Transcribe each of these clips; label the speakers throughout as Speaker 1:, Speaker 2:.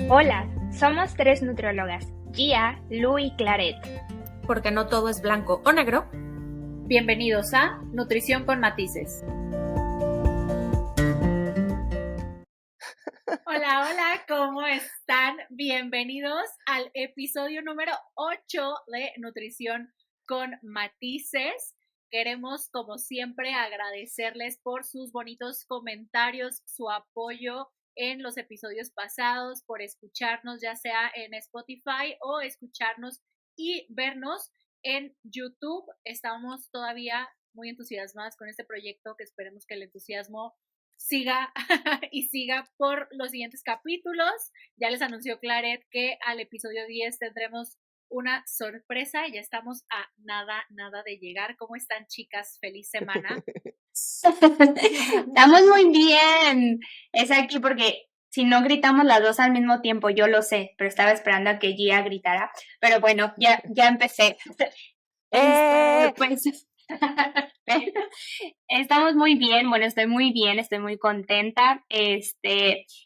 Speaker 1: Hola, somos tres nutriólogas, Gia, Lu y Claret.
Speaker 2: Porque no todo es blanco o negro.
Speaker 3: Bienvenidos a Nutrición con Matices. Hola, hola, ¿cómo están? Bienvenidos al episodio número 8 de Nutrición con Matices. Queremos, como siempre, agradecerles por sus bonitos comentarios, su apoyo en los episodios pasados, por escucharnos ya sea en Spotify o escucharnos y vernos en YouTube. Estamos todavía muy entusiasmadas con este proyecto, que esperemos que el entusiasmo siga y siga por los siguientes capítulos. Ya les anunció Claret que al episodio 10 tendremos una sorpresa. Ya estamos a nada de llegar. ¿Cómo están, chicas? Feliz semana.
Speaker 1: Estamos muy bien. Es aquí porque si no gritamos las dos al mismo tiempo, yo lo sé, pero estaba esperando a que Gia gritara. Pero bueno, ya empecé. Pues estamos muy bien, bueno, estoy muy bien, estoy muy contenta,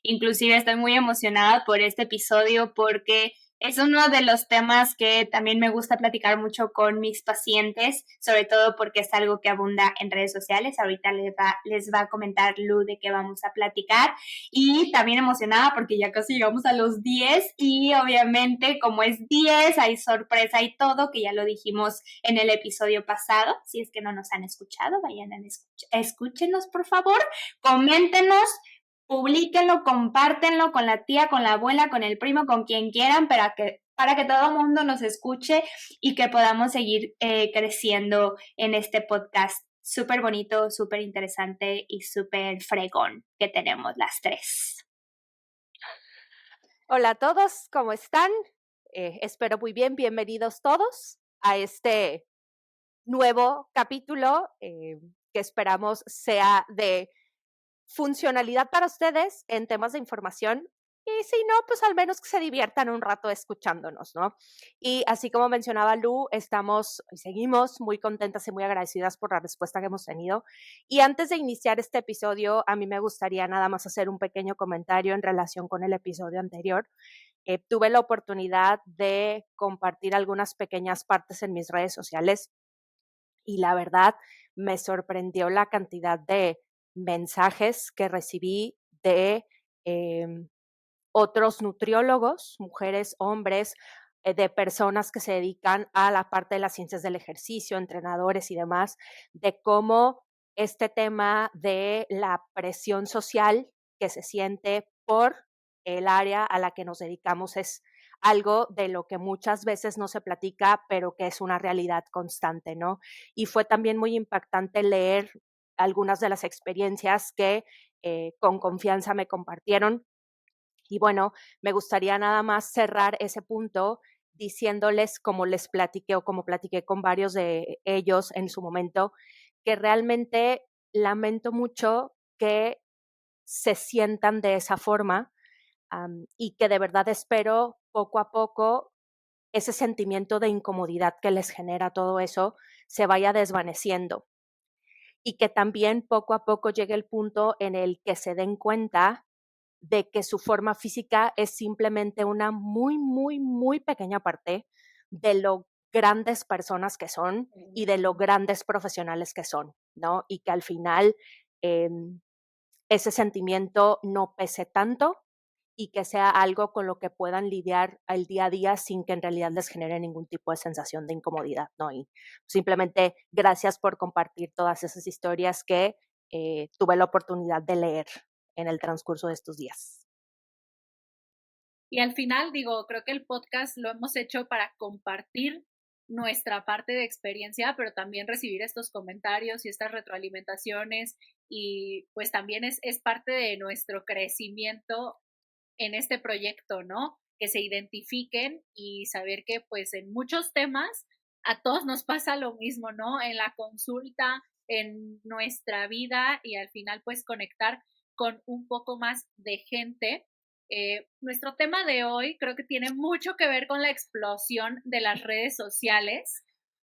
Speaker 1: inclusive estoy muy emocionada por este episodio porque es uno de los temas que también me gusta platicar mucho con mis pacientes, sobre todo porque es algo que abunda en redes sociales. Ahorita les va a comentar Lu de qué vamos a platicar, y también emocionada porque ya casi llegamos a los 10 y obviamente como es 10 hay sorpresa y todo, que ya lo dijimos en el episodio pasado. Si es que no nos han escuchado, vayan a escúchenos, por favor, coméntenos, publíquenlo, compártenlo con la tía, con la abuela, con el primo, con quien quieran, para que todo el mundo nos escuche y que podamos seguir creciendo en este podcast súper bonito, súper interesante y súper fregón que tenemos las tres.
Speaker 2: Hola a todos, ¿cómo están? Espero muy bien, bienvenidos todos a este nuevo capítulo que esperamos sea de funcionalidad para ustedes en temas de información, y si no, pues al menos que se diviertan un rato escuchándonos, ¿no? Y así como mencionaba Lu, estamos y seguimos muy contentas y muy agradecidas por la respuesta que hemos tenido. Y antes de iniciar este episodio, a mí me gustaría nada más hacer un pequeño comentario en relación con el episodio anterior. Tuve la oportunidad de compartir algunas pequeñas partes en mis redes sociales y la verdad me sorprendió la cantidad de mensajes que recibí de otros nutriólogos, mujeres, hombres, de personas que se dedican a la parte de las ciencias del ejercicio, entrenadores y demás, de cómo este tema de la presión social que se siente por el área a la que nos dedicamos es algo de lo que muchas veces no se platica, pero que es una realidad constante, ¿no? Y fue también muy impactante leer algunas de las experiencias que con confianza me compartieron. Y bueno, me gustaría nada más cerrar ese punto diciéndoles, como les platiqué o como platiqué con varios de ellos en su momento, que realmente lamento mucho que se sientan de esa forma, y que de verdad espero poco a poco ese sentimiento de incomodidad que les genera todo eso se vaya desvaneciendo, y que también poco a poco llegue el punto en el que se den cuenta de que su forma física es simplemente una muy pequeña parte de lo grandes personas que son y de lo grandes profesionales que son, ¿no? Y que al final ese sentimiento no pese tanto y que sea algo con lo que puedan lidiar al día a día sin que en realidad les genere ningún tipo de sensación de incomodidad, ¿no? Y simplemente gracias por compartir todas esas historias que tuve la oportunidad de leer en el transcurso de estos días.
Speaker 3: Y al final, creo que el podcast lo hemos hecho para compartir nuestra parte de experiencia, pero también recibir estos comentarios y estas retroalimentaciones, y pues también es parte de nuestro crecimiento en este proyecto, ¿no? Que se identifiquen y saber que pues en muchos temas a todos nos pasa lo mismo, ¿no? En la consulta, en nuestra vida, y al final pues conectar con un poco más de gente. Nuestro tema de hoy creo que tiene mucho que ver con la explosión de las redes sociales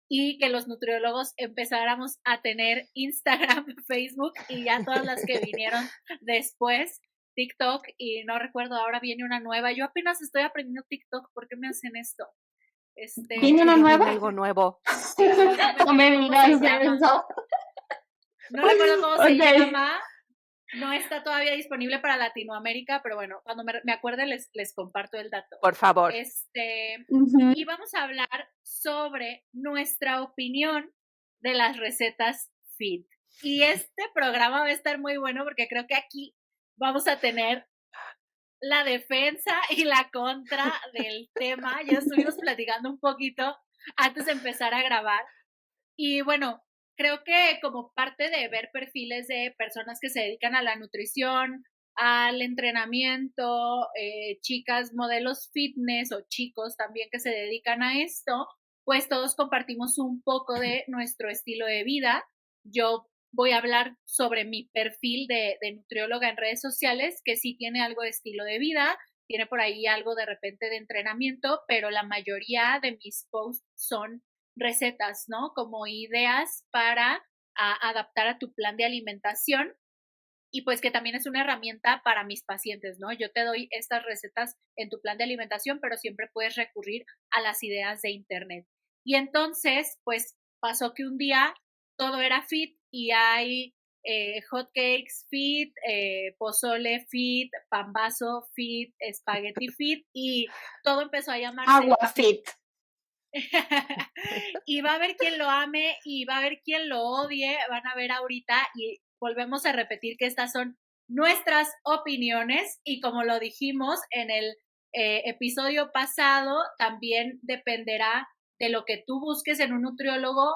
Speaker 3: y que los nutriólogos empezáramos a tener Instagram, Facebook y ya todas las que vinieron después. TikTok y no recuerdo, ahora viene una nueva. Yo apenas estoy aprendiendo TikTok, ¿por qué me hacen esto?
Speaker 1: ¿Viene una nueva?
Speaker 2: Algo nuevo.
Speaker 3: Sí,
Speaker 1: No me digas eso.
Speaker 3: No recuerdo cómo se
Speaker 1: Ok.
Speaker 3: llama. No está todavía disponible para Latinoamérica, pero bueno, cuando me acuerde les comparto el dato.
Speaker 2: Por favor.
Speaker 1: Ujú.
Speaker 3: Y vamos a hablar sobre nuestra opinión de las recetas fit. Y este programa va a estar muy bueno porque creo que aquí vamos a tener la defensa y la contra del tema. Ya estuvimos platicando un poquito antes de empezar a grabar. Y bueno, creo que como parte de ver perfiles de personas que se dedican a la nutrición, al entrenamiento, chicas, modelos fitness o chicos también que se dedican a esto, pues todos compartimos un poco de nuestro estilo de vida. Yo voy a hablar sobre mi perfil de nutrióloga en redes sociales, que sí tiene algo de estilo de vida, tiene por ahí algo de repente de entrenamiento, pero la mayoría de mis posts son recetas, ¿no? Como ideas para adaptar a tu plan de alimentación y pues que también es una herramienta para mis pacientes, ¿no? Yo te doy estas recetas en tu plan de alimentación, pero siempre puedes recurrir a las ideas de internet. Y entonces, pues pasó que un día todo era fit y hay hot cakes fit, pozole fit, pambazo fit, espagueti fit y todo empezó a llamarse
Speaker 1: Agua fit.
Speaker 3: y va a haber quien lo ame y va a haber quien lo odie, van a ver ahorita y volvemos a repetir que estas son nuestras opiniones y como lo dijimos en el episodio pasado, también dependerá de lo que tú busques en un nutriólogo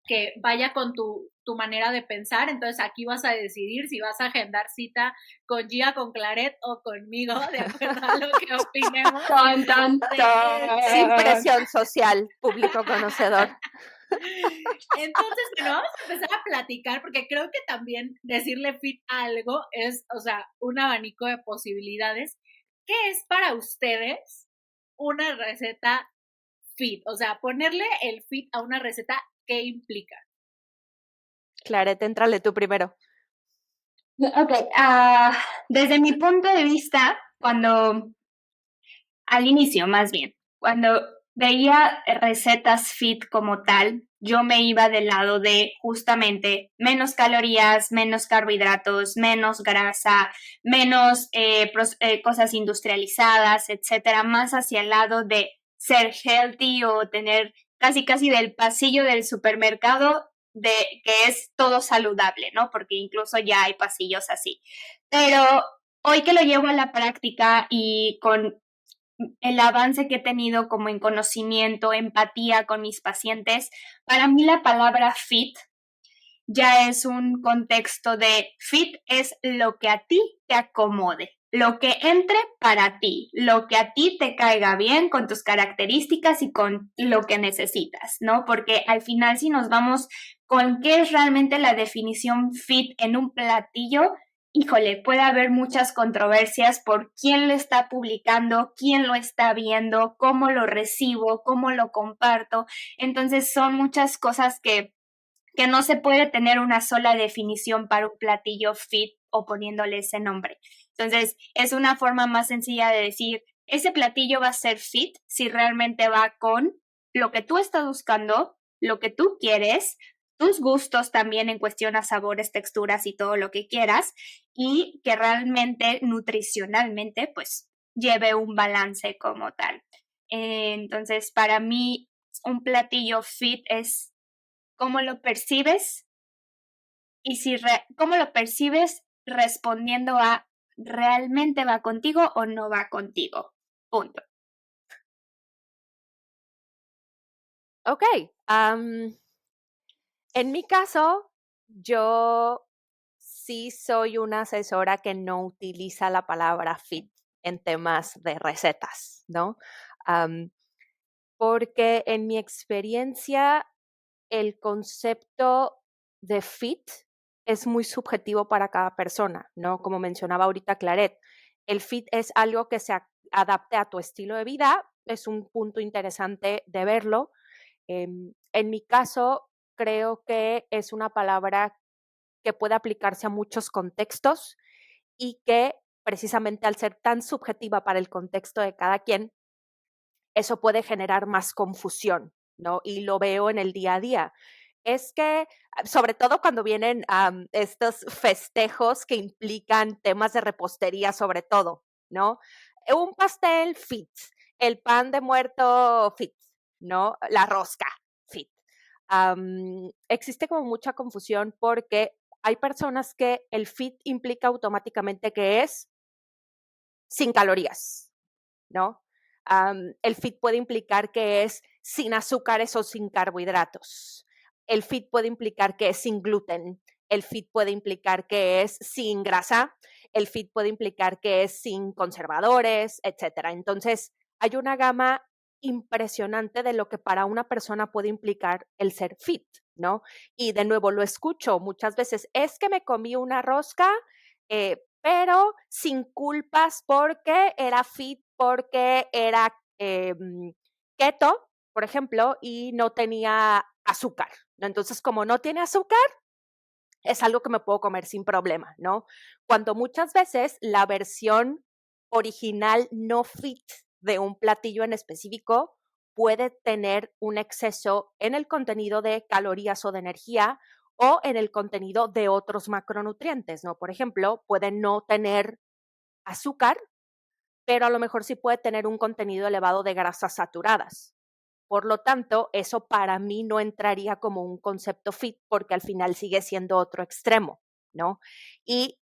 Speaker 3: que vaya con tu manera de pensar. Entonces aquí vas a decidir si vas a agendar cita con Gia, con Claret o conmigo, de acuerdo a lo que opinemos.
Speaker 1: Tan, tan, tan.
Speaker 2: Sin presión social, público conocedor.
Speaker 3: Entonces, bueno, vamos a empezar a platicar porque creo que también decirle fit a algo es, o sea, un abanico de posibilidades. ¿Qué es para ustedes una receta fit? O sea, ponerle el fit a una receta, ¿qué implica?
Speaker 2: Claret, entrale tú primero.
Speaker 1: Ok, desde mi punto de vista, al inicio más bien, cuando veía recetas fit como tal, yo me iba del lado de justamente menos calorías, menos carbohidratos, menos grasa, menos cosas industrializadas, etcétera, más hacia el lado de ser healthy o tener casi del pasillo del supermercado de que es todo saludable, ¿no? Porque incluso ya hay pasillos así. Pero hoy que lo llevo a la práctica y con el avance que he tenido como en conocimiento, empatía con mis pacientes, para mí la palabra fit ya es un contexto de fit es lo que a ti te acomode, lo que entre para ti, lo que a ti te caiga bien con tus características y con lo que necesitas, ¿no? Porque al final si nos vamos con qué es realmente la definición fit en un platillo, híjole, puede haber muchas controversias por quién lo está publicando, quién lo está viendo, cómo lo recibo, cómo lo comparto. Entonces son muchas cosas que no se puede tener una sola definición para un platillo fit o poniéndole ese nombre. Entonces, es una forma más sencilla de decir, ese platillo va a ser fit si realmente va con lo que tú estás buscando, lo que tú quieres, tus gustos también en cuestión a sabores, texturas y todo lo que quieras, y que realmente nutricionalmente pues lleve un balance como tal. Entonces, para mí, un platillo fit es cómo lo percibes y cómo lo percibes respondiendo a realmente va contigo o no va contigo. Punto.
Speaker 2: Ok. En mi caso, yo sí soy una asesora que no utiliza la palabra fit en temas de recetas, ¿no? Porque en mi experiencia, el concepto de fit es muy subjetivo para cada persona, ¿no? Como mencionaba ahorita Claret, el fit es algo que se adapte a tu estilo de vida, es un punto interesante de verlo. En mi caso, creo que es una palabra que puede aplicarse a muchos contextos y que precisamente al ser tan subjetiva para el contexto de cada quien, eso puede generar más confusión, ¿no? Y lo veo en el día a día. Es que, sobre todo cuando vienen estos festejos que implican temas de repostería, sobre todo, ¿no? Un pastel fit, el pan de muerto fit, ¿no? La rosca fit. Existe como mucha confusión porque hay personas que el fit implica automáticamente que es sin calorías, ¿no? El fit puede implicar que es sin azúcares o sin carbohidratos. El fit puede implicar que es sin gluten. El fit puede implicar que es sin grasa. El fit puede implicar que es sin conservadores, etcétera. Entonces, hay una gama impresionante de lo que para una persona puede implicar el ser fit, ¿no? Y de nuevo lo escucho muchas veces, es que me comí una rosca, pero sin culpas porque era fit, porque era keto, por ejemplo, y no tenía azúcar, ¿no? Entonces, como no tiene azúcar, es algo que me puedo comer sin problema, ¿no? Cuando muchas veces la versión original no fit de un platillo en específico puede tener un exceso en el contenido de calorías o de energía o en el contenido de otros macronutrientes, ¿no? Por ejemplo, puede no tener azúcar, pero a lo mejor sí puede tener un contenido elevado de grasas saturadas. Por lo tanto, eso para mí no entraría como un concepto fit porque al final sigue siendo otro extremo, ¿no? Y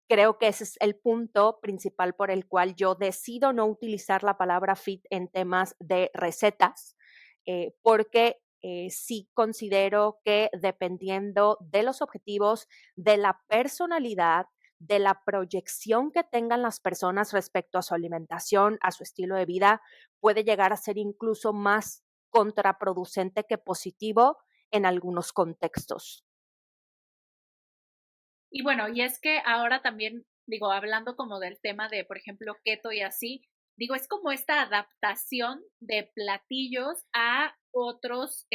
Speaker 2: creo que ese es el punto principal por el cual yo decido no utilizar la palabra fit en temas de recetas, porque sí considero que dependiendo de los objetivos, de la personalidad, de la proyección que tengan las personas respecto a su alimentación, a su estilo de vida, puede llegar a ser incluso más contraproducente que positivo en algunos contextos.
Speaker 3: Y bueno, y es que ahora también, digo, hablando como del tema de, por ejemplo, keto y así, digo, es como esta adaptación de platillos a otros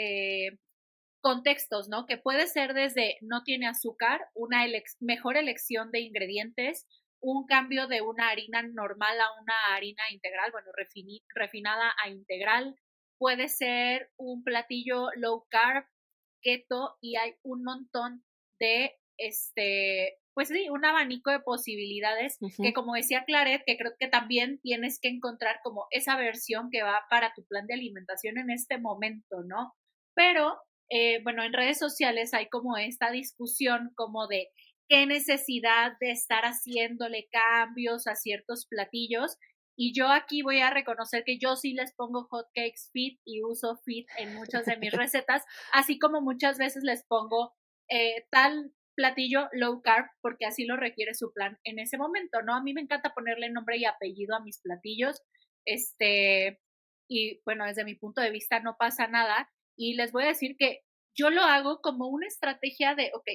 Speaker 3: contextos, ¿no? Que puede ser desde no tiene azúcar, una mejor elección de ingredientes, un cambio de una harina normal a una harina integral, bueno, refinada a integral, puede ser un platillo low carb, keto, y hay un montón de, pues sí, un abanico de posibilidades que, como decía Claret, que creo que también tienes que encontrar como esa versión que va para tu plan de alimentación en este momento, ¿no? Pero bueno, en redes sociales hay como esta discusión como de qué necesidad de estar haciéndole cambios a ciertos platillos. Y yo aquí voy a reconocer que yo sí les pongo hotcakes fit y uso fit en muchas de mis recetas, así como muchas veces les pongo tal platillo low carb porque así lo requiere su plan en ese momento, ¿no? A mí me encanta ponerle nombre y apellido a mis platillos, y bueno, desde mi punto de vista no pasa nada. Y les voy a decir que yo lo hago como una estrategia de, ok,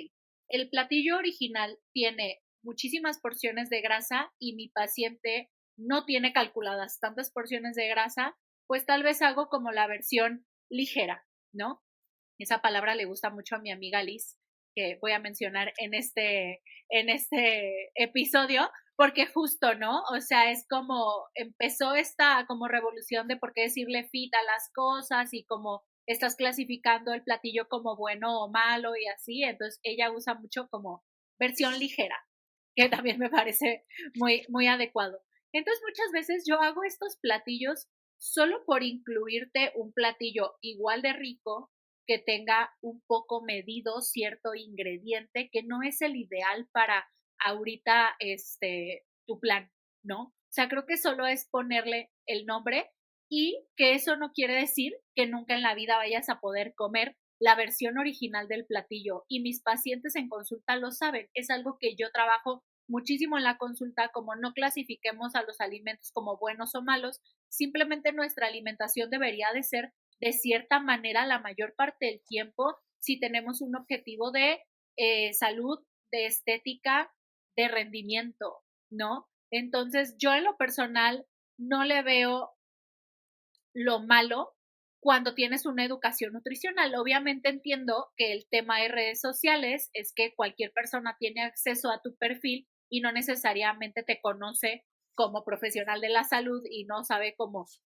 Speaker 3: el platillo original tiene muchísimas porciones de grasa y mi paciente no tiene calculadas tantas porciones de grasa, pues tal vez hago como la versión ligera, ¿no? Esa palabra le gusta mucho a mi amiga Liz, que voy a mencionar en este episodio, porque justo, ¿no? O sea, es como empezó esta como revolución de por qué decirle fit a las cosas y como estás clasificando el platillo como bueno o malo y así, entonces ella usa mucho como versión ligera, que también me parece muy, muy adecuado. Entonces muchas veces yo hago estos platillos solo por incluirte un platillo igual de rico, que tenga un poco medido cierto ingrediente que no es el ideal para ahorita tu plan, ¿no? O sea, creo que solo es ponerle el nombre y que eso no quiere decir que nunca en la vida vayas a poder comer la versión original del platillo. Y mis pacientes en consulta lo saben, es algo que yo trabajo muchísimo en la consulta, como no clasifiquemos a los alimentos como buenos o malos, simplemente nuestra alimentación debería de ser de cierta manera la mayor parte del tiempo si tenemos un objetivo de salud, de estética, de rendimiento, ¿no? Entonces, yo en lo personal no le veo lo malo cuando tienes una educación nutricional. Obviamente entiendo que el tema de redes sociales es que cualquier persona tiene acceso a tu perfil y no necesariamente te conoce como profesional de la salud y no sabe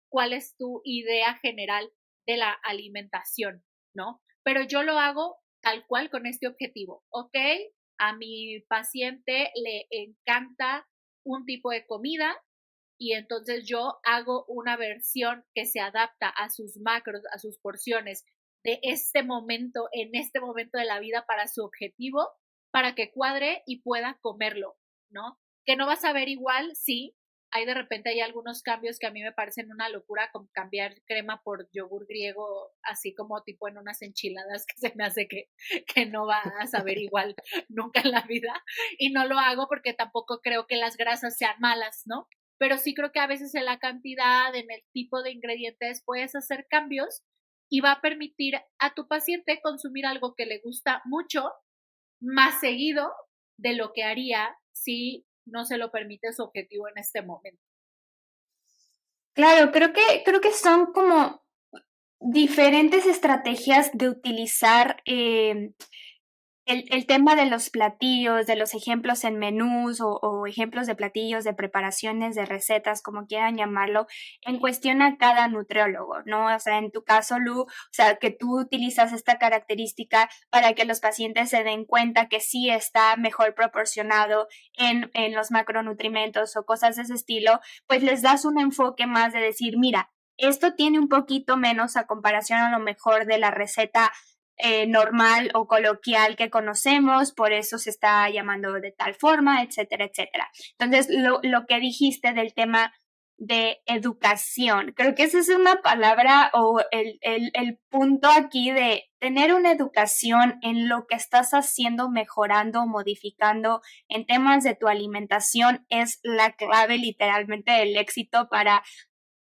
Speaker 3: cuál es tu idea general de la alimentación, ¿no? Pero yo lo hago tal cual con este objetivo, ¿ok? A mi paciente le encanta un tipo de comida y entonces yo hago una versión que se adapta a sus macros, a sus porciones de este momento, en este momento de la vida para su objetivo, para que cuadre y pueda comerlo, ¿no? Que no vas a ver igual, sí, de repente hay algunos cambios que a mí me parecen una locura, como cambiar crema por yogur griego, así como tipo en unas enchiladas, que se me hace que no va a saber igual nunca en la vida, y no lo hago porque tampoco creo que las grasas sean malas, ¿no? Pero sí creo que a veces en la cantidad, en el tipo de ingredientes, puedes hacer cambios y va a permitir a tu paciente consumir algo que le gusta mucho, más seguido de lo que haría si no se lo permite su objetivo en este momento.
Speaker 1: Claro, creo que son como diferentes estrategias de utilizar el tema de los platillos, de los ejemplos en menús o ejemplos de platillos, de preparaciones, de recetas, como quieran llamarlo, en cuestión a cada nutriólogo, ¿no? O sea, en tu caso, Lu, o sea, que tú utilizas esta característica para que los pacientes se den cuenta que sí está mejor proporcionado en los macronutrimentos o cosas de ese estilo, pues les das un enfoque más de decir, mira, esto tiene un poquito menos a comparación a lo mejor de la receta normal o coloquial que conocemos, por eso se está llamando de tal forma, etcétera, etcétera. Entonces, lo que dijiste del tema de educación, creo que esa es una palabra o el punto aquí de tener una educación en lo que estás haciendo, mejorando, modificando en temas de tu alimentación es la clave literalmente del éxito para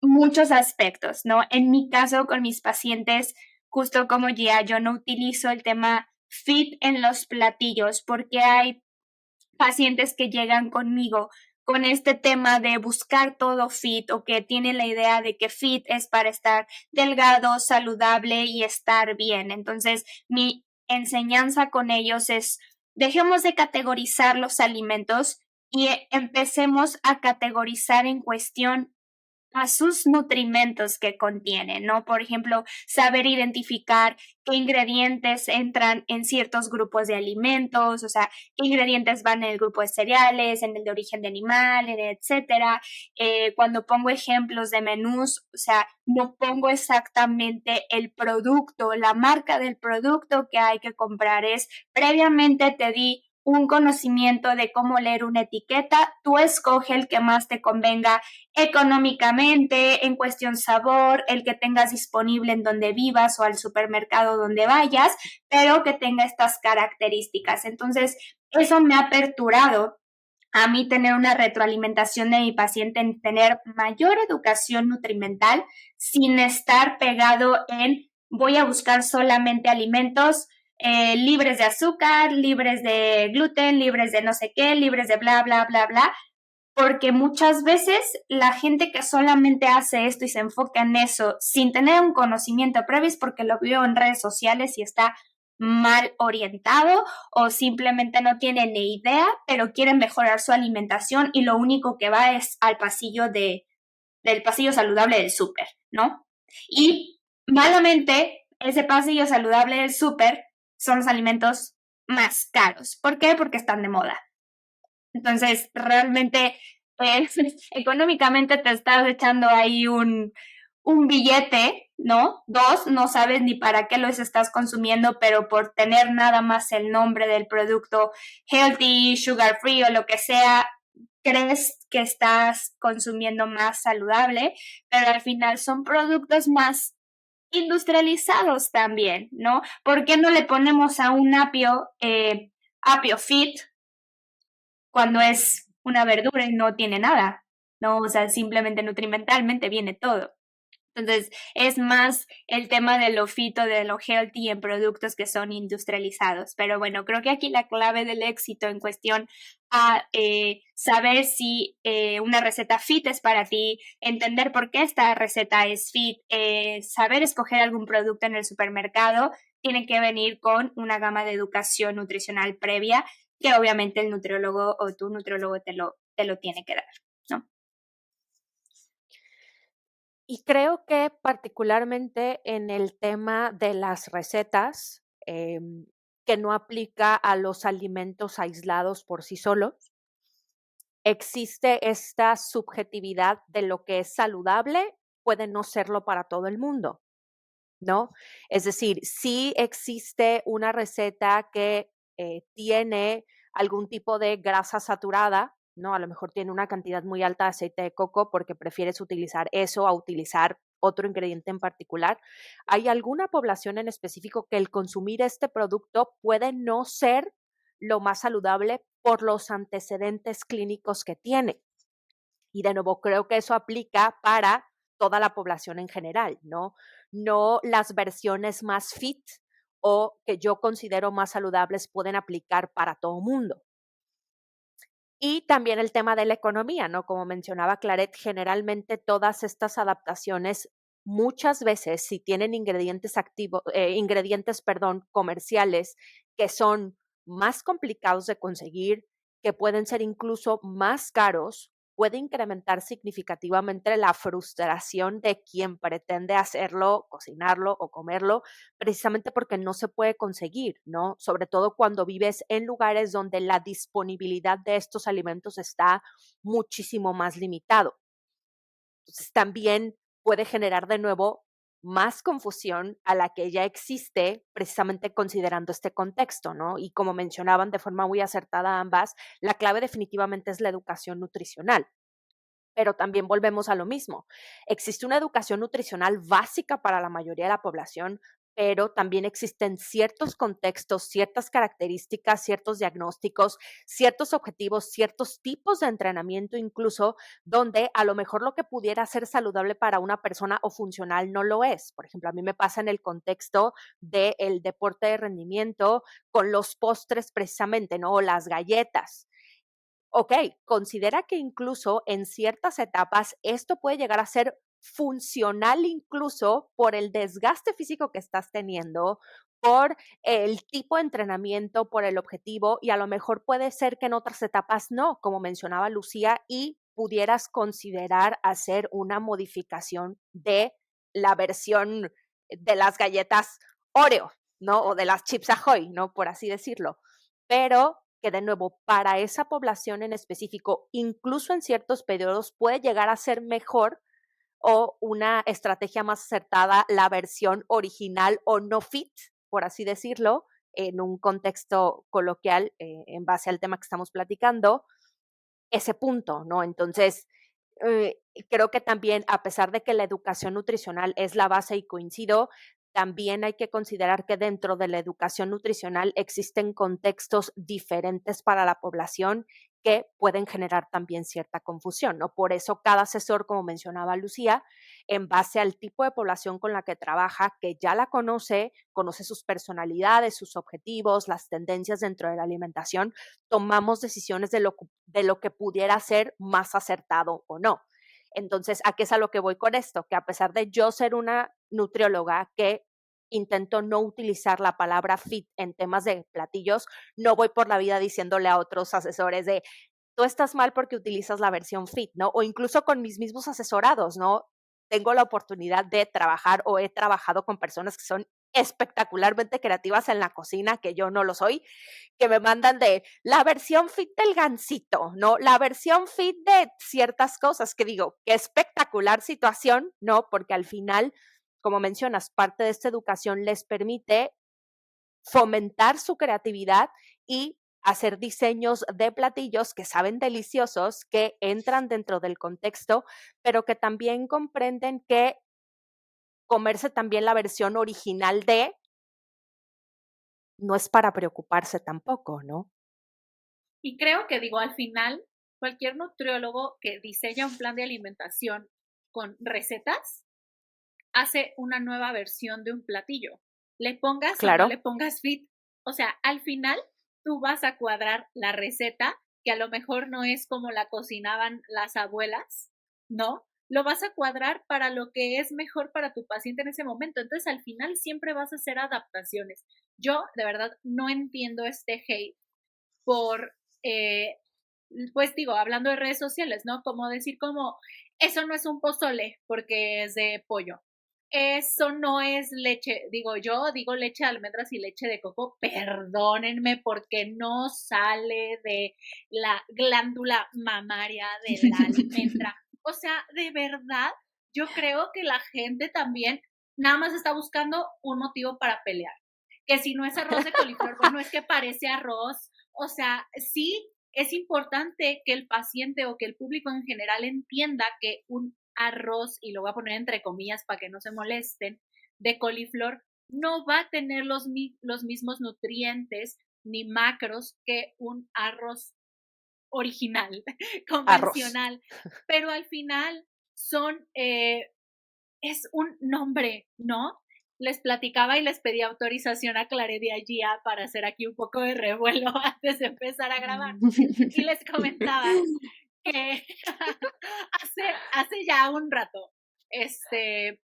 Speaker 1: muchos aspectos, ¿no? En mi caso, con mis pacientes, justo como ya yo no utilizo el tema fit en los platillos porque hay pacientes que llegan conmigo con este tema de buscar todo fit o que tienen la idea de que fit es para estar delgado, saludable y estar bien. Entonces, mi enseñanza con ellos es, dejemos de categorizar los alimentos y empecemos a categorizar en cuestión a sus nutrimentos que contienen, ¿no? Por ejemplo, saber identificar qué ingredientes entran en ciertos grupos de alimentos, o sea, qué ingredientes van en el grupo de cereales, en el de origen de animal, etcétera. Cuando pongo ejemplos de menús, o sea, no pongo exactamente el producto, la marca del producto que hay que comprar, es previamente te di un conocimiento de cómo leer una etiqueta, tú escoge el que más te convenga económicamente, en cuestión sabor, el que tengas disponible en donde vivas o al supermercado donde vayas, pero que tenga estas características. Entonces, eso me ha aperturado a mí tener una retroalimentación de mi paciente, en tener mayor educación nutrimental sin estar pegado en voy a buscar solamente alimentos libres de azúcar, libres de gluten, libres de no sé qué, libres de bla, bla, bla, bla, porque muchas veces la gente que solamente hace esto y se enfoca en eso sin tener un conocimiento previo es porque lo vio en redes sociales y está mal orientado o simplemente no tiene ni idea, pero quiere mejorar su alimentación y lo único que va es al pasillo del pasillo saludable del súper, ¿no? Y malamente ese pasillo saludable del súper son los alimentos más caros. ¿Por qué? Porque están de moda. Entonces, realmente, económicamente te estás echando ahí un billete, ¿no? Dos, no sabes ni para qué los estás consumiendo, pero por tener nada más el nombre del producto healthy, sugar free o lo que sea, crees que estás consumiendo más saludable, pero al final son productos más industrializados también, ¿no? ¿Por qué no le ponemos a un apio fit cuando es una verdura y no tiene nada, ¿no? O sea, simplemente nutrimentalmente viene todo. Entonces, es más el tema de lo fito, de lo healthy en productos que son industrializados. Pero bueno, creo que aquí la clave del éxito en cuestión a saber si una receta fit es para ti, entender por qué esta receta es fit, saber escoger algún producto en el supermercado, tiene que venir con una gama de educación nutricional previa que obviamente el nutriólogo o tu nutriólogo te lo tiene que dar, ¿no?
Speaker 2: Y creo que particularmente en el tema de las recetas, que no aplica a los alimentos aislados por sí solos, existe esta subjetividad de lo que es saludable, puede no serlo para todo el mundo, ¿no? Es decir, sí existe una receta que tiene algún tipo de grasa saturada, ¿no? A lo mejor tiene una cantidad muy alta de aceite de coco porque prefieres utilizar eso a utilizar otro ingrediente en particular. Hay alguna población en específico que el consumir este producto puede no ser lo más saludable por los antecedentes clínicos que tiene. Y de nuevo, creo que eso aplica para toda la población en general, ¿no? No las versiones más fit o que yo considero más saludables pueden aplicar para todo mundo. Y también el tema de la economía, ¿no? Como mencionaba Claret, generalmente todas estas adaptaciones, muchas veces, si tienen ingredientes, comerciales que son más complicados de conseguir, que pueden ser incluso más caros, puede incrementar significativamente la frustración de quien pretende hacerlo, cocinarlo o comerlo, precisamente porque no se puede conseguir, ¿no? Sobre todo cuando vives en lugares donde la disponibilidad de estos alimentos está muchísimo más limitado. Entonces, también puede generar de nuevo más confusión a la que ya existe precisamente considerando este contexto, ¿no? Y como mencionaban de forma muy acertada ambas, la clave definitivamente es la educación nutricional. Pero también volvemos a lo mismo. Existe una educación nutricional básica para la mayoría de la población, pero también existen ciertos contextos, ciertas características, ciertos diagnósticos, ciertos objetivos, ciertos tipos de entrenamiento incluso, donde a lo mejor lo que pudiera ser saludable para una persona o funcional no lo es. Por ejemplo, a mí me pasa en el contexto del deporte de rendimiento con los postres precisamente, ¿no? O las galletas. Ok, considera que incluso en ciertas etapas esto puede llegar a ser funcional incluso por el desgaste físico que estás teniendo, por el tipo de entrenamiento, por el objetivo y a lo mejor puede ser que en otras etapas no, como mencionaba Lucía, y pudieras considerar hacer una modificación de la versión de las galletas Oreo, ¿no? O de las Chips Ahoy, ¿no? Por así decirlo. Pero que de nuevo, para esa población en específico, incluso en ciertos periodos, puede llegar a ser mejor o una estrategia más acertada la versión original o no fit, por así decirlo, en un contexto coloquial, en base al tema que estamos platicando, ese punto, ¿no? Entonces, creo que también, a pesar de que la educación nutricional es la base y coincido, también hay que considerar que dentro de la educación nutricional existen contextos diferentes para la población que pueden generar también cierta confusión, ¿no? Por eso cada asesor, como mencionaba Lucía, en base al tipo de población con la que trabaja, que ya la conoce sus personalidades, sus objetivos, las tendencias dentro de la alimentación, tomamos decisiones de lo que pudiera ser más acertado o no. Entonces, ¿a qué es a lo que voy con esto? Que a pesar de yo ser una nutrióloga que intento no utilizar la palabra fit en temas de platillos, no voy por la vida diciéndole a otros asesores de, tú estás mal porque utilizas la versión fit, ¿no? O incluso con mis mismos asesorados, ¿no? Tengo la oportunidad de trabajar o he trabajado con personas que son espectacularmente creativas en la cocina, que yo no lo soy, que me mandan de la versión fit del gansito, ¿no? La versión fit de ciertas cosas que digo, qué espectacular situación, ¿no? Porque al final, como mencionas, parte de esta educación les permite fomentar su creatividad y hacer diseños de platillos que saben deliciosos, que entran dentro del contexto, pero que también comprenden que comerse también la versión original de no es para preocuparse tampoco, ¿no?
Speaker 3: Y creo que digo, al final, cualquier nutriólogo que diseña un plan de alimentación con recetas, hace una nueva versión de un platillo. Le pongas o no
Speaker 2: Claro.
Speaker 3: le pongas fit. O sea, al final tú vas a cuadrar la receta, que a lo mejor no es como la cocinaban las abuelas, ¿no? Lo vas a cuadrar para lo que es mejor para tu paciente en ese momento. Entonces, al final siempre vas a hacer adaptaciones. Yo, de verdad, no entiendo este hate por, pues digo, hablando de redes sociales, ¿no? Como decir como, eso no es un pozole porque es de pollo. Eso no es leche, digo leche de almendras y leche de coco, perdónenme porque no sale de la glándula mamaria de la almendra. O sea, de verdad, yo creo que la gente también nada más está buscando un motivo para pelear. Que si no es arroz de coliflor, bueno, es que parece arroz. O sea, sí es importante que el paciente o que el público en general entienda que un arroz, y lo voy a poner entre comillas para que no se molesten, de coliflor no va a tener los mismos nutrientes ni macros que un arroz original, convencional, pero al final son, es un nombre, ¿no? Les platicaba y les pedí autorización a Claredia Gia para hacer aquí un poco de revuelo antes de empezar a grabar. Y les comentaba que hace ya un rato,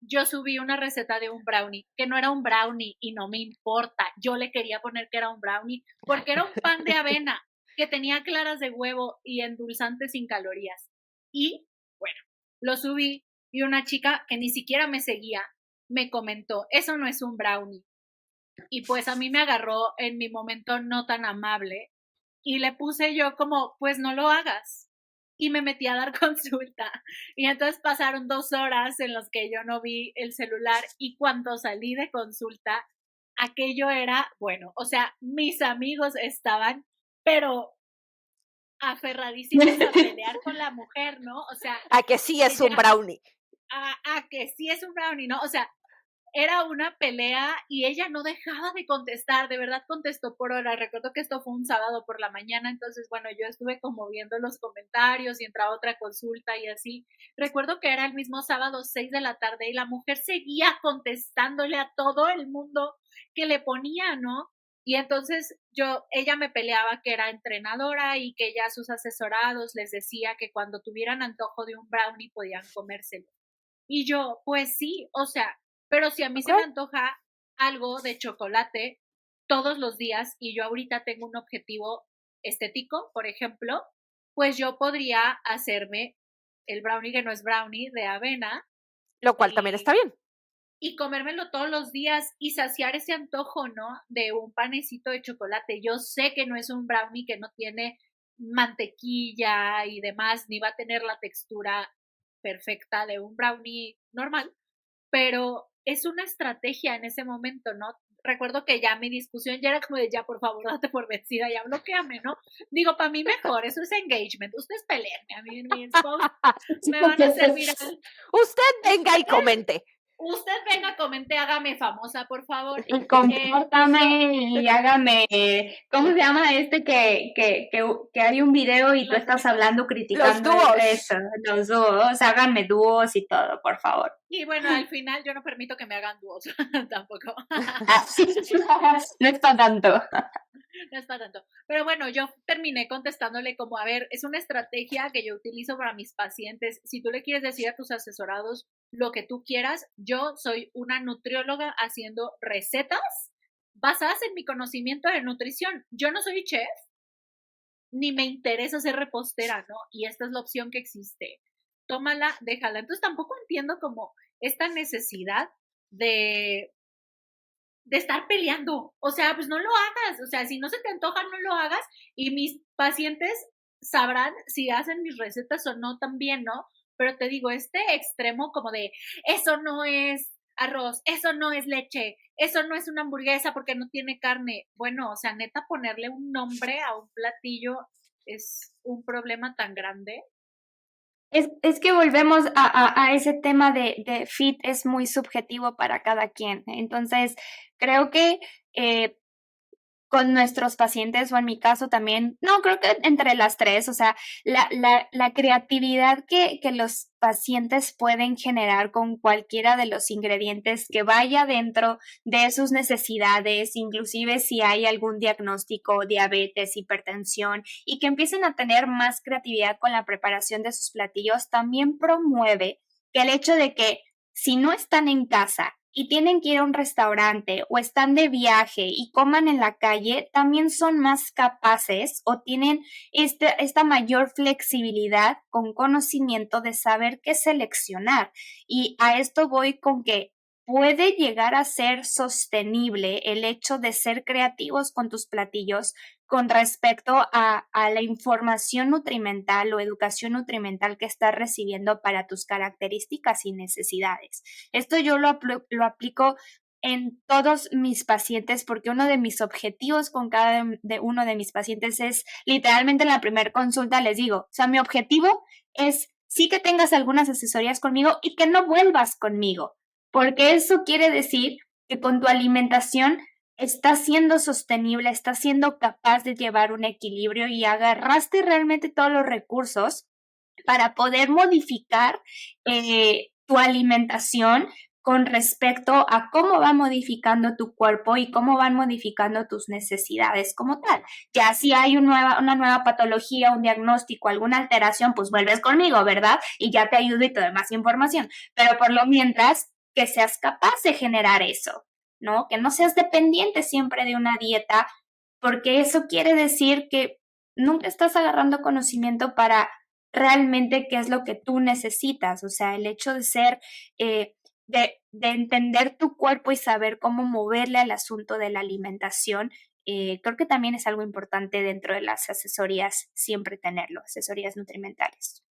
Speaker 3: yo subí una receta de un brownie, que no era un brownie y no me importa. Yo le quería poner que era un brownie porque era un pan de avena que tenía claras de huevo y endulzantes sin calorías. Y bueno, lo subí y una chica que ni siquiera me seguía me comentó, eso no es un brownie. Y pues a mí me agarró en mi momento no tan amable y le puse yo como, pues no lo hagas. Y me metí a dar consulta. Y entonces pasaron 2 horas en las que yo no vi el celular y cuando salí de consulta, aquello era, bueno, o sea, mis amigos estaban, pero aferradísimos a pelear con la mujer, ¿no? O sea,
Speaker 2: a que sí es un brownie.
Speaker 3: A que sí es un brownie, ¿no? O sea, era una pelea y ella no dejaba de contestar, de verdad contestó por horas. Recuerdo que esto fue un sábado por la mañana, entonces, bueno, yo estuve como viendo los comentarios y entraba otra consulta y así. Recuerdo que era el mismo sábado, 6 de la tarde, y la mujer seguía contestándole a todo el mundo que le ponía, ¿no? Y entonces ella me peleaba que era entrenadora y que ya sus asesorados les decía que cuando tuvieran antojo de un brownie podían comérselo. Y yo, pues sí, o sea, pero si a mí se me antoja algo de chocolate todos los días y yo ahorita tengo un objetivo estético, por ejemplo, pues yo podría hacerme el brownie que no es brownie de avena.
Speaker 2: Lo cual también está bien.
Speaker 3: Y comérmelo todos los días y saciar ese antojo, ¿no? De un panecito de chocolate. Yo sé que no es un brownie que no tiene mantequilla y demás, ni va a tener la textura perfecta de un brownie normal, pero es una estrategia en ese momento, ¿no? Recuerdo que ya mi discusión ya era como de ya, por favor, date por vencida, ya bloqueame, ¿no? Digo, para mí mejor, eso es engagement. Ustedes peleenme, a mí mis posts me van a hacer viral.
Speaker 2: Usted venga y comente.
Speaker 3: Usted venga, comente, hágame famosa, por favor.
Speaker 1: Y compórtame y hágame, ¿cómo se llama que hay un video y tú estás hablando, criticando?
Speaker 2: Los dúos.
Speaker 1: Eso, los dúos, háganme dúos y todo, por favor.
Speaker 3: Y bueno, al final yo no permito que me hagan dúos, tampoco.
Speaker 1: No es para tanto.
Speaker 3: No es para tanto. Pero bueno, yo terminé contestándole como, a ver, es una estrategia que yo utilizo para mis pacientes. Si tú le quieres decir a tus asesorados lo que tú quieras, yo soy una nutrióloga haciendo recetas basadas en mi conocimiento de nutrición. Yo no soy chef, ni me interesa ser repostera, ¿no? Y esta es la opción que existe. Tómala, déjala. Entonces tampoco entiendo como esta necesidad de estar peleando. O sea, pues no lo hagas. O sea, si no se te antoja, no lo hagas. Y mis pacientes sabrán si hacen mis recetas o no también, ¿no? Pero te digo, este extremo como de, eso no es arroz, eso no es leche, eso no es una hamburguesa porque no tiene carne. Bueno, o sea, neta, ponerle un nombre a un platillo es un problema tan grande.
Speaker 1: Es que volvemos a ese tema de fit, es muy subjetivo para cada quien. Entonces, creo que con nuestros pacientes, o en mi caso también, no, creo que entre las tres, o sea, la creatividad que los pacientes pueden generar con cualquiera de los ingredientes que vaya dentro de sus necesidades, inclusive si hay algún diagnóstico, diabetes, hipertensión, y que empiecen a tener más creatividad con la preparación de sus platillos, también promueve que el hecho de que si no están en casa y tienen que ir a un restaurante o están de viaje y coman en la calle, también son más capaces o tienen esta mayor flexibilidad con conocimiento de saber qué seleccionar. Y a esto voy con que puede llegar a ser sostenible el hecho de ser creativos con tus platillos con respecto a la información nutrimental o educación nutrimental que estás recibiendo para tus características y necesidades. Esto yo lo aplico en todos mis pacientes porque uno de mis objetivos con cada uno de mis pacientes es literalmente en la primera consulta les digo, o sea, mi objetivo es sí que tengas algunas asesorías conmigo y que no vuelvas conmigo, porque eso quiere decir que con tu alimentación estás siendo sostenible, estás siendo capaz de llevar un equilibrio y agarraste realmente todos los recursos para poder modificar tu alimentación con respecto a cómo va modificando tu cuerpo y cómo van modificando tus necesidades como tal. Ya si hay una nueva patología, un diagnóstico, alguna alteración, pues vuelves conmigo, ¿verdad? Y ya te ayudo y te doy más información. Pero por lo mientras, que seas capaz de generar eso, ¿no? Que no seas dependiente siempre de una dieta, porque eso quiere decir que nunca estás agarrando conocimiento para realmente qué es lo que tú necesitas. O sea, el hecho de ser, de entender tu cuerpo y saber cómo moverle al asunto de la alimentación, creo que también es algo importante dentro de las asesorías, siempre tenerlo, asesorías nutrimentales.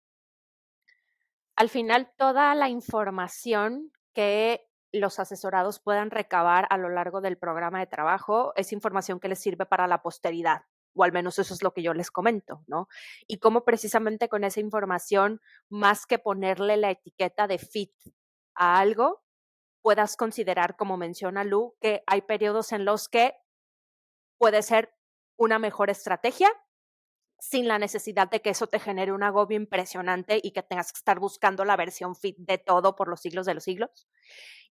Speaker 2: Al final, toda la información que los asesorados puedan recabar a lo largo del programa de trabajo es información que les sirve para la posteridad, o al menos eso es lo que yo les comento, ¿no? Y cómo precisamente con esa información, más que ponerle la etiqueta de fit a algo, puedas considerar, como menciona Lu, que hay periodos en los que puede ser una mejor estrategia sin la necesidad de que eso te genere un agobio impresionante y que tengas que estar buscando la versión fit de todo por los siglos de los siglos.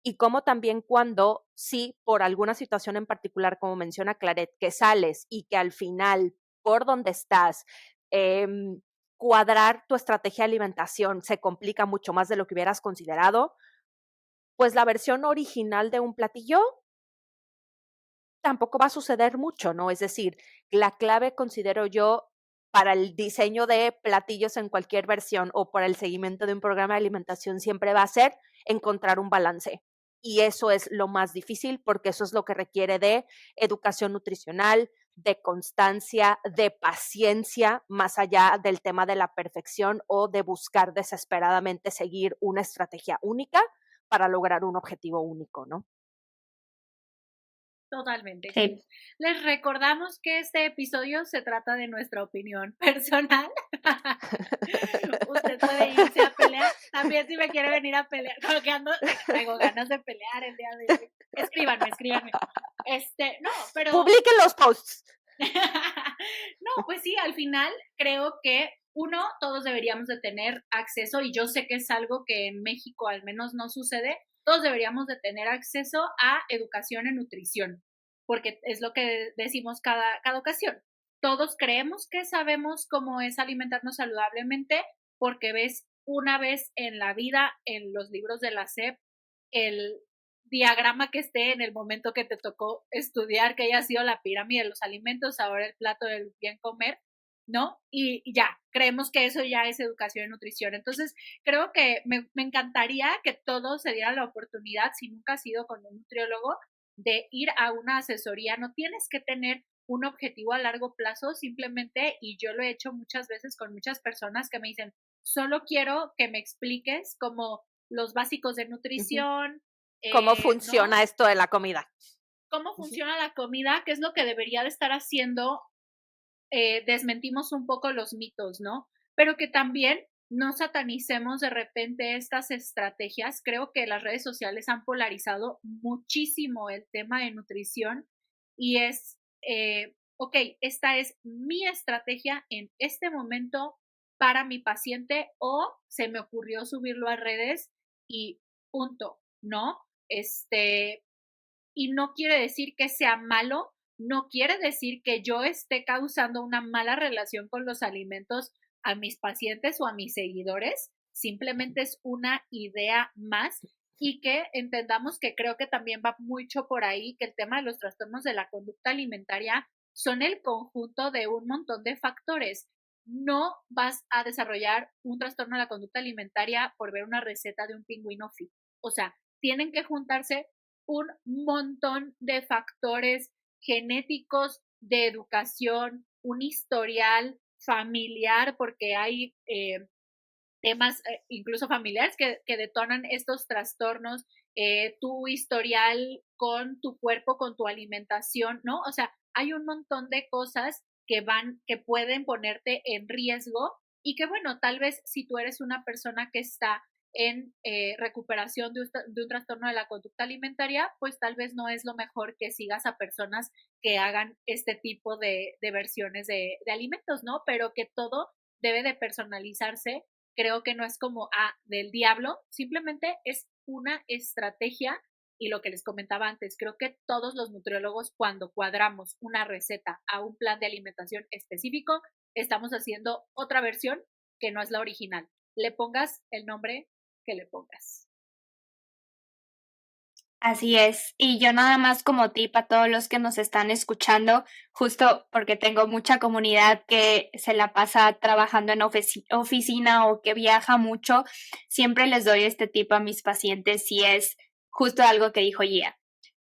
Speaker 2: Y como también cuando, sí, por alguna situación en particular, como menciona Claret, que sales y que al final, por donde estás, cuadrar tu estrategia de alimentación se complica mucho más de lo que hubieras considerado, pues la versión original de un platillo tampoco va a suceder mucho, ¿no? Es decir, la clave, considero yo, para el diseño de platillos en cualquier versión o para el seguimiento de un programa de alimentación siempre va a ser encontrar un balance. Y eso es lo más difícil porque eso es lo que requiere de educación nutricional, de constancia, de paciencia, más allá del tema de la perfección o de buscar desesperadamente seguir una estrategia única para lograr un objetivo único, ¿no?
Speaker 3: Totalmente.
Speaker 1: Sí.
Speaker 3: Les recordamos que este episodio se trata de nuestra opinión personal. Usted puede irse a pelear. También si me quiere venir a pelear, como que traigo ganas de pelear el día de hoy. Escríbanme. No, pero...
Speaker 2: Publiquen los posts.
Speaker 3: No, pues sí, al final creo que todos deberíamos de tener acceso, y yo sé que es algo que en México al menos no sucede, todos deberíamos de tener acceso a educación en nutrición, porque es lo que decimos cada ocasión. Todos creemos que sabemos cómo es alimentarnos saludablemente porque ves una vez en la vida en los libros de la SEP el diagrama que esté en el momento que te tocó estudiar, que haya sido la pirámide de los alimentos, ahora el plato del bien comer, ¿no? Y ya, creemos que eso ya es educación y nutrición. Entonces, creo que me encantaría que todos se dieran la oportunidad, si nunca has ido con un nutriólogo, de ir a una asesoría. No tienes que tener un objetivo a largo plazo, simplemente, y yo lo he hecho muchas veces con muchas personas que me dicen, solo quiero que me expliques como los básicos de nutrición.
Speaker 2: ¿Cómo funciona, ¿no?, esto de la comida?
Speaker 3: ¿Cómo funciona la comida? ¿Qué es lo que debería de estar haciendo? Desmentimos un poco los mitos, ¿no? Pero que también no satanicemos de repente estas estrategias. Creo que las redes sociales han polarizado muchísimo el tema de nutrición y es, ok, esta es mi estrategia en este momento para mi paciente, o se me ocurrió subirlo a redes y punto, ¿no? Y no quiere decir que sea malo, no quiere decir que yo esté causando una mala relación con los alimentos a mis pacientes o a mis seguidores, simplemente es una idea más y que entendamos que creo que también va mucho por ahí, que el tema de los trastornos de la conducta alimentaria son el conjunto de un montón de factores. No vas a desarrollar un trastorno de la conducta alimentaria por ver una receta de un pingüino fit. O sea, tienen que juntarse un montón de factores genéticos, de educación, un historial familiar, porque hay temas incluso familiares que detonan estos trastornos, tu historial con tu cuerpo, con tu alimentación, ¿no? O sea, hay un montón de cosas que pueden ponerte en riesgo y que, bueno, tal vez si tú eres una persona que está en recuperación de un trastorno de la conducta alimentaria, pues tal vez no es lo mejor que sigas a personas que hagan este tipo de versiones de alimentos, ¿no? Pero que todo debe de personalizarse. Creo que no es como del diablo, simplemente es una estrategia. Y lo que les comentaba antes, creo que todos los nutriólogos, cuando cuadramos una receta a un plan de alimentación específico, estamos haciendo otra versión que no es la original. Le pongas el nombre que le pongas.
Speaker 1: Así es. Y yo nada más como tip a todos los que nos están escuchando, justo porque tengo mucha comunidad que se la pasa trabajando en oficina o que viaja mucho, siempre les doy este tip a mis pacientes y es justo algo que dijo Gia.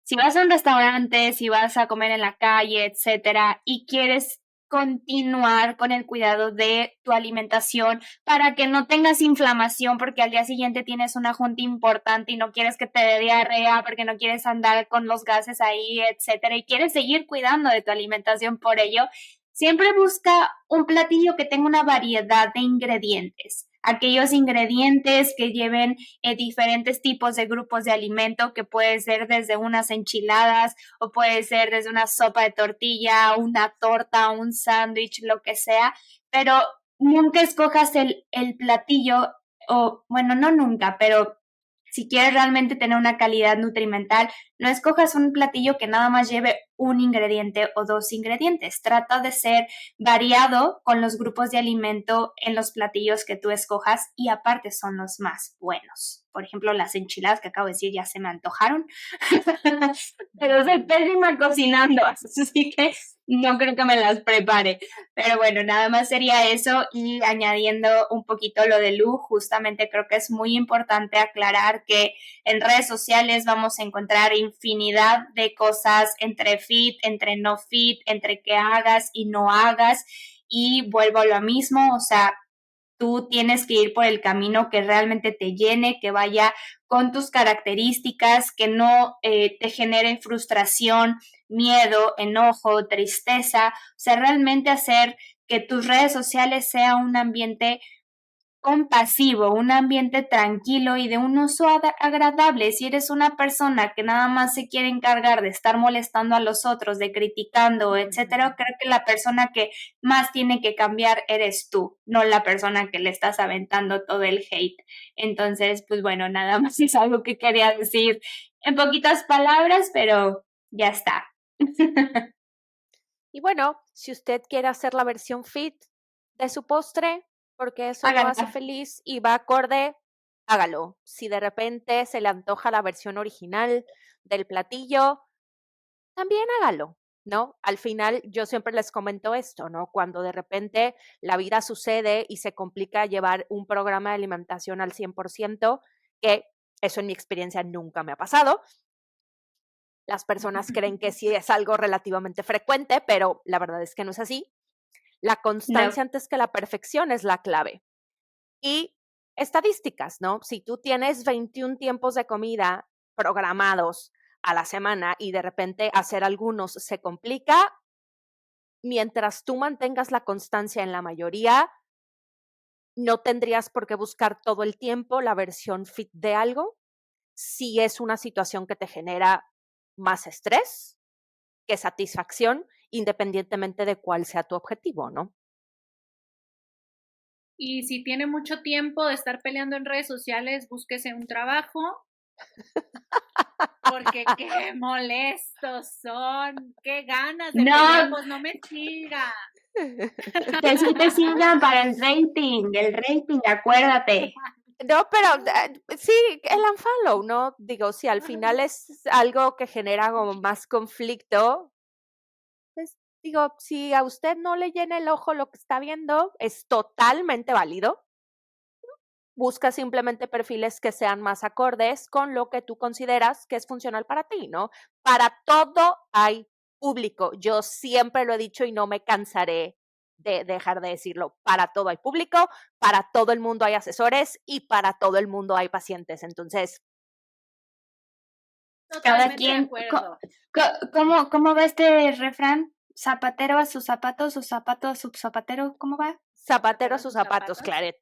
Speaker 1: Si vas a un restaurante, si vas a comer en la calle, etcétera, y quieres continuar con el cuidado de tu alimentación para que no tengas inflamación porque al día siguiente tienes una junta importante y no quieres que te dé diarrea porque no quieres andar con los gases ahí, etcétera, y quieres seguir cuidando de tu alimentación por ello, siempre busca un platillo que tenga una variedad de ingredientes. Aquellos ingredientes que lleven diferentes tipos de grupos de alimento, que puede ser desde unas enchiladas o puede ser desde una sopa de tortilla, una torta, un sándwich, lo que sea, pero nunca escojas el platillo, o bueno, no nunca, pero si quieres realmente tener una calidad nutrimental, no escojas un platillo que nada más lleve un ingrediente o dos ingredientes. Trata de ser variado con los grupos de alimento en los platillos que tú escojas y aparte son los más buenos. Por ejemplo, las enchiladas que acabo de decir ya se me antojaron, pero soy pésima cocinando, así que no creo que me las prepare. Pero bueno, nada más sería eso y añadiendo un poquito lo de Lu, justamente creo que es muy importante aclarar que en redes sociales vamos a encontrar infinidad de cosas entre fit, entre no fit, entre que hagas y no hagas y vuelvo a lo mismo, o sea, tú tienes que ir por el camino que realmente te llene, que vaya con tus características, que no te genere frustración, miedo, enojo, tristeza. O sea, realmente hacer que tus redes sociales sea un ambiente compasivo, un ambiente tranquilo y de un uso agradable. Si eres una persona que nada más se quiere encargar de estar molestando a los otros, de criticando, etcétera, creo que la persona que más tiene que cambiar eres tú, no la persona que le estás aventando todo el hate. Entonces, pues bueno, nada más es algo que quería decir en poquitas palabras, pero ya está.
Speaker 2: Y bueno, si usted quiere hacer la versión fit de su postre, porque eso lo hace feliz y va acorde, hágalo. Si de repente se le antoja la versión original del platillo, también hágalo, ¿no? Al final yo siempre les comento esto, ¿no? Cuando de repente la vida sucede y se complica llevar un programa de alimentación al 100%, que eso en mi experiencia nunca me ha pasado. Las personas creen que sí es algo relativamente frecuente, pero la verdad es que no es así. La constancia antes que la perfección es la clave. Y estadísticas, ¿no? Si tú tienes 21 tiempos de comida programados a la semana y de repente hacer algunos se complica, mientras tú mantengas la constancia en la mayoría, no tendrías por qué buscar todo el tiempo la versión fit de algo si es una situación que te genera más estrés que satisfacción, independientemente de cuál sea tu objetivo, ¿no?
Speaker 3: Y si tiene mucho tiempo de estar peleando en redes sociales, búsquese un trabajo. Porque qué molestos son, qué ganas de pelear, pues no me siga.
Speaker 1: Que sí te sigan para el rating, acuérdate.
Speaker 2: No, pero sí, el unfollow, ¿no? Digo, si al final es algo que genera como más conflicto, pues digo, si a usted no le llena el ojo lo que está viendo, es totalmente válido. Busca simplemente perfiles que sean más acordes con lo que tú consideras que es funcional para ti, ¿no? Para todo hay público. Yo siempre lo he dicho y no me cansaré de dejar de decirlo. Para todo hay público, para todo el mundo hay asesores y para todo el mundo hay pacientes. Entonces,
Speaker 1: Cada
Speaker 3: Totalmente de
Speaker 1: quien,
Speaker 3: acuerdo.
Speaker 1: ¿cómo va este refrán? Zapatero a sus zapatos, su zapato a su zapatero, ¿cómo va?
Speaker 2: zapatero a sus zapatos, Claret.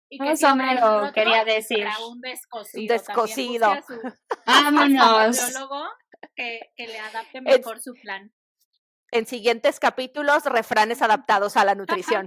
Speaker 3: Y que
Speaker 1: Más
Speaker 3: si
Speaker 1: o
Speaker 3: trae un
Speaker 1: menos
Speaker 3: roto,
Speaker 1: quería decir.
Speaker 3: para un
Speaker 2: Un
Speaker 3: descosido. También busque
Speaker 2: descosido.
Speaker 3: a su
Speaker 1: Vámonos.
Speaker 3: nutriólogo que le adapte
Speaker 2: Es-
Speaker 3: mejor su plan.
Speaker 2: En siguientes capítulos, refranes adaptados a la nutrición.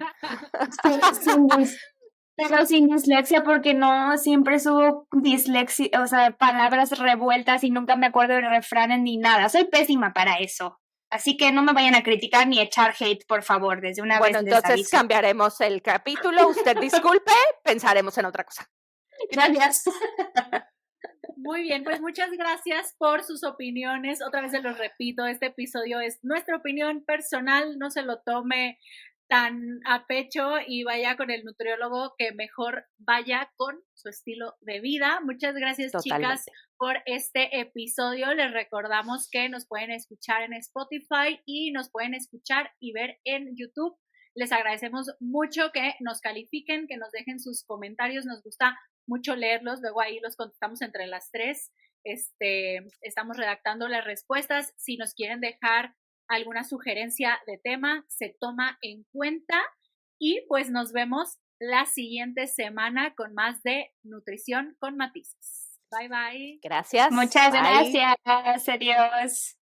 Speaker 1: Pero sin dislexia, porque no siempre subo dislexia, o sea, palabras revueltas y nunca me acuerdo de refranes ni nada. Soy pésima para eso. Así que no me vayan a criticar ni echar hate, por favor, desde una
Speaker 2: Bueno,
Speaker 1: vez les
Speaker 2: entonces
Speaker 1: aviso.
Speaker 2: cambiaremos el capítulo. Usted disculpe, pensaremos en otra cosa.
Speaker 1: Gracias.
Speaker 3: Muy bien, pues muchas gracias por sus opiniones. Otra vez se los repito, este episodio es nuestra opinión personal, no se lo tome tan a pecho y vaya con el nutriólogo que mejor vaya con su estilo de vida. Muchas gracias, chicas,
Speaker 2: Totalmente.
Speaker 3: por este episodio. Les recordamos que nos pueden escuchar en Spotify y nos pueden escuchar y ver en YouTube. Les agradecemos mucho que nos califiquen, que nos dejen sus comentarios. Nos gusta mucho leerlos, luego ahí los contestamos entre las tres. Estamos redactando las respuestas. Si nos quieren dejar alguna sugerencia de tema, se toma en cuenta. Y pues nos vemos la siguiente semana con más de Nutrición con Matices. Bye bye.
Speaker 2: Gracias.
Speaker 1: Muchas
Speaker 2: Bye.
Speaker 1: gracias. Adiós.